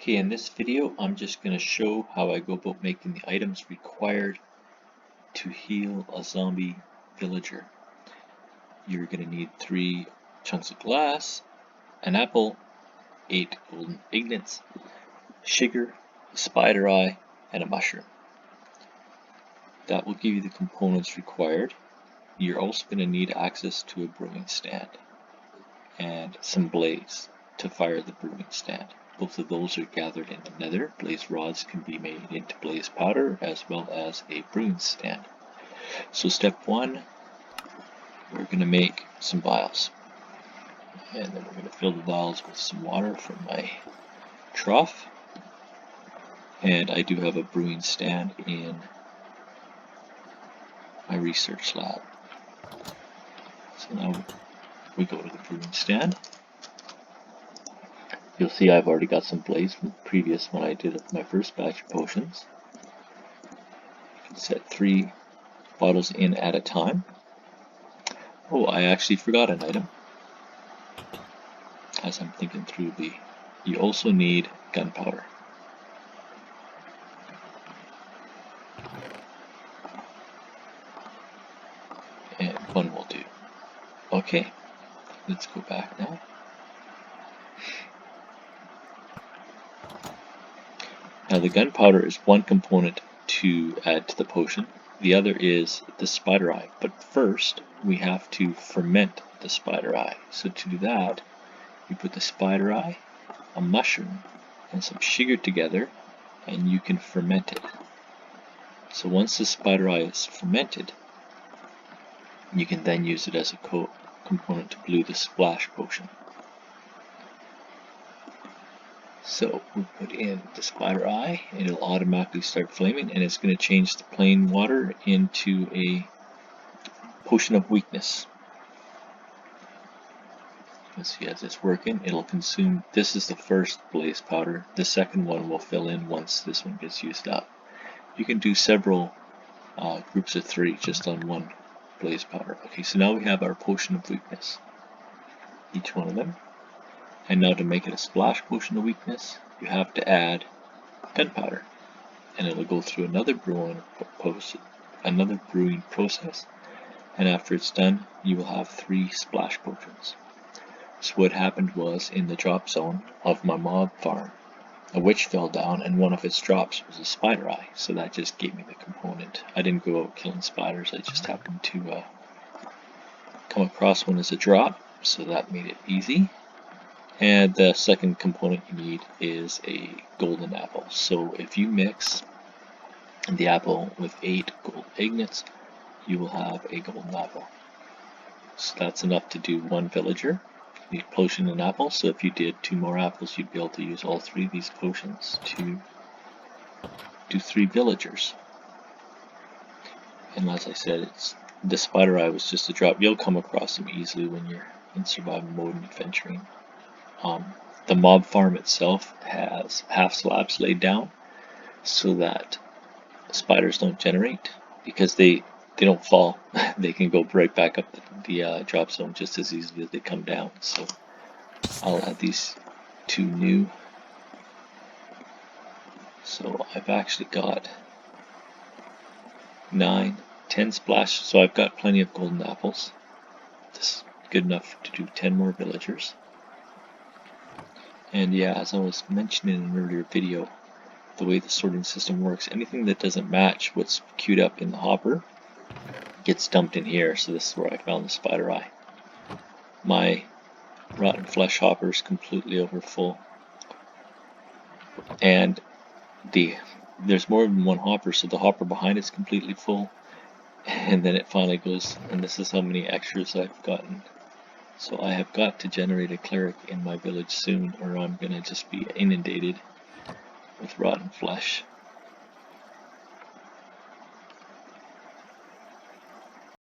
Okay, in this video, I'm just going to show how I go about making the items required to heal a zombie villager. You're going to need 3 chunks of glass, an apple, 8 golden ingots, sugar, a spider eye, and a mushroom. That will give you the components required. You're also going to need access to a brewing stand and some blaze to fire the brewing stand. Both of those are gathered in the nether. Blaze rods can be made into blaze powder as well as a brewing stand. So step 1, we're going to make some vials. And then we're going to fill the vials with some water from my trough. And I do have a brewing stand in my research lab. So now we go to the brewing stand. You'll see I've already got some blaze from the previous when I did my first batch of potions. You can set 3 bottles in at a time. Oh, I actually forgot an item. As I'm thinking through you also need gunpowder. And 1 will do. Okay, let's go back now. Now the gunpowder is one component to add to the potion. The other is the spider eye. But first, we have to ferment the spider eye. So to do that, you put the spider eye, a mushroom, and some sugar together, and you can ferment it. So once the spider eye is fermented, you can then use it as a component to brew the splash potion. So we put in the spider eye, and it'll automatically start flaming, and it's going to change the plain water into a potion of weakness. You can see as it's working, it'll consume. This is the first blaze powder. The second one will fill in once this one gets used up. You can do several groups of 3 just on one blaze powder. Okay, so now we have our potion of weakness, each one of them. And now to make it a splash potion of weakness, you have to add gunpowder, and it'll go through another brewing process, and after it's done, you will have 3 splash potions. So what happened was, in the drop zone of my mob farm, a witch fell down, and one of its drops was a spider eye, so that just gave me the component. I didn't go out killing spiders, I just happened to come across one as a drop, so that made it easy. And the second component you need is a golden apple. So if you mix the apple with 8 gold ingots, you will have a golden apple. So that's enough to do 1 villager. You need potion and apple, so if you did 2 more apples, you'd be able to use all 3 of these potions to do 3 villagers. And as I said, the spider eye was just a drop. You'll come across them easily when you're in survival mode and adventuring. The mob farm itself has half slabs laid down so that spiders don't generate, because they don't fall. They can go right back up the drop zone just as easily as they come down. So I'll add these 2 new. So I've actually got 9, 10 splash. So I've got plenty of golden apples. This is good enough to do 10 more villagers. And yeah, as I was mentioning in an earlier video, the way the sorting system works, anything that doesn't match what's queued up in the hopper gets dumped in here. So this is where I found the spider eye. My rotten flesh hopper is completely over full, and there's more than one hopper, so the hopper behind it's completely full, and then it finally goes, and this is how many extras I've gotten. So I have got to generate a cleric in my village soon, or I'm going to just be inundated with rotten flesh.